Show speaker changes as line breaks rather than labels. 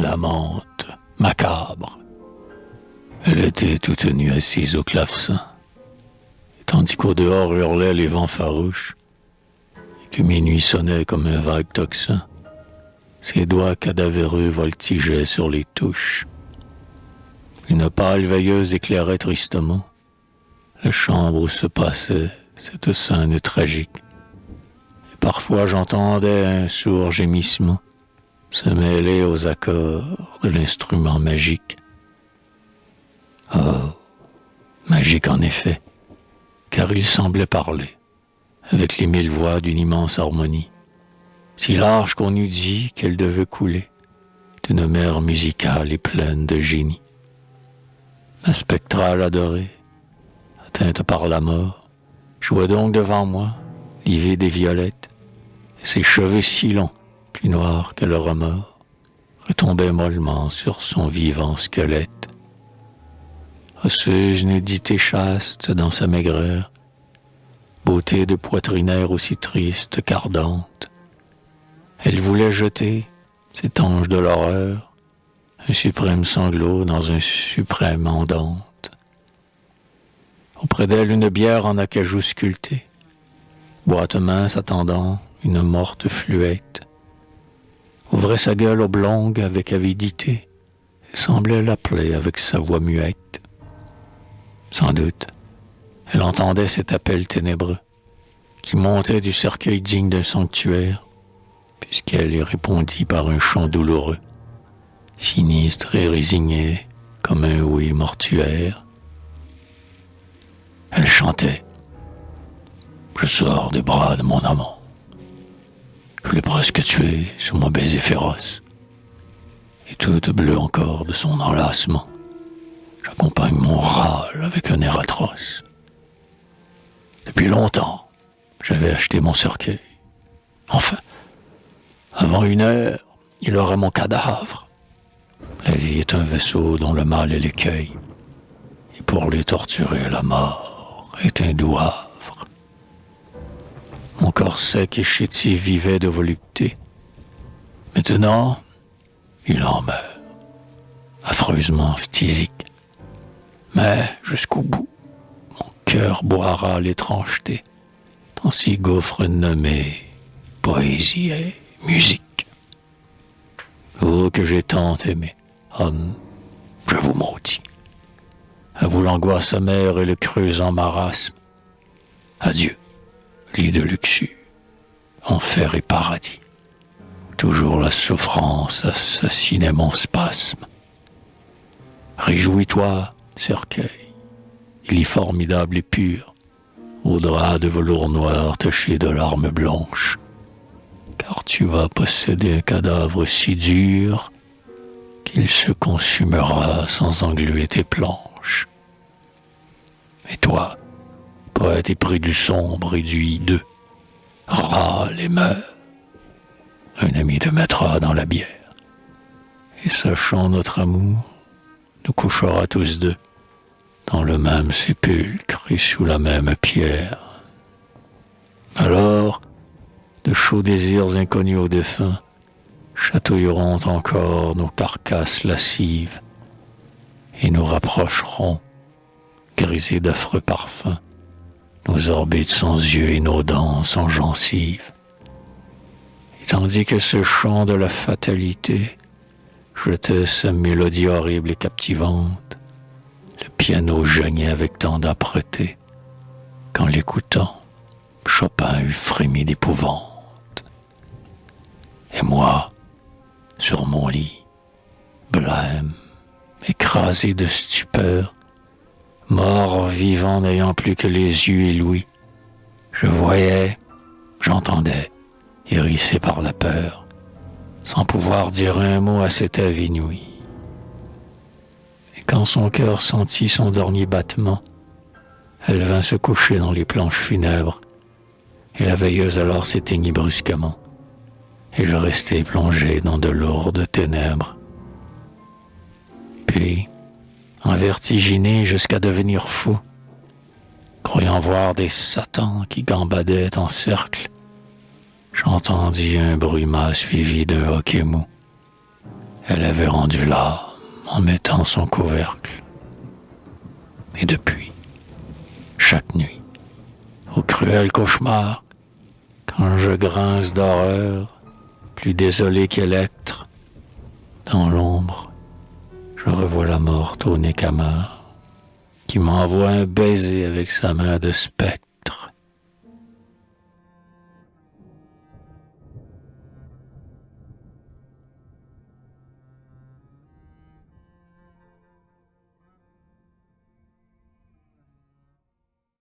flamante, macabre. Elle était toute nue assise au clavecin, et tandis qu'au dehors hurlaient les vents farouches, et que minuit sonnait comme un vague tocsin, ses doigts cadavéreux voltigeaient sur les touches. Une pâle veilleuse éclairait tristement la chambre où se passait cette scène tragique. Et parfois j'entendais un sourd gémissement se mêler aux accords de l'instrument magique. Oh, magique en effet, car il semblait parler, avec les 1000 voix d'une immense harmonie, si large qu'on eût dit qu'elle devait couler d'une mer musicale et pleine de génie. Ma spectrale adorée, atteinte par la mort, jouait donc devant moi, livide et violette, et ses cheveux si longs, plus noirs que le remords, retombaient mollement sur son vivant squelette. Osseuse nudité chaste dans sa maigreur, beauté de poitrinaire aussi triste qu'ardente, elle voulait jeter, cet ange de l'horreur, un suprême sanglot dans un suprême andante. Auprès d'elle, une bière en acajou sculpté, boîte mince attendant une morte fluette, ouvrait sa gueule oblongue avec avidité et semblait l'appeler avec sa voix muette. Sans doute, elle entendait cet appel ténébreux qui montait du cercueil digne d'un sanctuaire, puisqu'elle y répondit par un chant douloureux, sinistre et résigné comme un oui mortuaire. Elle chantait « Je sors des bras de mon amant. Je l'ai presque tué sous mon baiser féroce. Et toute bleue encore de son enlacement, j'accompagne mon râle avec un air atroce. Depuis longtemps, j'avais acheté mon cercueil. Enfin, avant 1 heure, il aura mon cadavre. La vie est un vaisseau dont le mal est l'écueil. Et pour les torturer, la mort est un doux havre. Mon corps sec et chétif vivait de volupté. Maintenant, il en meurt, affreusement phtisique. Mais jusqu'au bout, mon cœur boira l'étrangeté dans ces gouffres nommés poésie et musique. Vous que j'ai tant aimé, homme, je vous maudis. À vous l'angoisse amère et le creusant marasme. Adieu, lit de luxure, enfer et paradis. Toujours la souffrance assassinait mon spasme. Réjouis-toi, cercueil, il est formidable et pur, au drap de velours noir taché de larmes blanches, car tu vas posséder un cadavre si dur qu'il se consumera sans engluer tes planches. Et toi, poète épris du sombre et du hideux, râle et meurs. Un ami te mettra dans la bière, et sachant notre amour, nous couchera tous deux dans le même sépulcre et sous la même pierre. Alors, de chauds désirs inconnus aux défunts chatouilleront encore nos carcasses lascives et nous rapprocheront, grisés d'affreux parfums, nos orbites sans yeux et nos dents sans gencives. Et tandis que ce chant de la fatalité jetait sa mélodie horrible et captivante, le piano geignait avec tant d'âpreté qu'en l'écoutant, Chopin eût frémi d'épouvante. Et moi, sur mon lit, blême, écrasé de stupeur, mort vivant n'ayant plus que les yeux et l'ouïe, je voyais, j'entendais, hérissé par la peur, sans pouvoir dire un mot à cet ave inouï. Et quand son cœur sentit son dernier battement, elle vint se coucher dans les planches funèbres, et la veilleuse alors s'éteignit brusquement, et je restai plongé dans de lourdes ténèbres. Puis, envertiginé jusqu'à devenir fou, croyant voir des satans qui gambadaient en cercle, j'entendis un bruit mât suivi d'un hoquet mou, Elle avait rendu l'âme en mettant son couvercle. Et depuis, chaque nuit, au cruel cauchemar, quand je grince d'horreur, plus désolé qu'Électre, dans l'ombre, je revois la morte au nez camard, qui m'envoie un baiser avec sa main de spectre.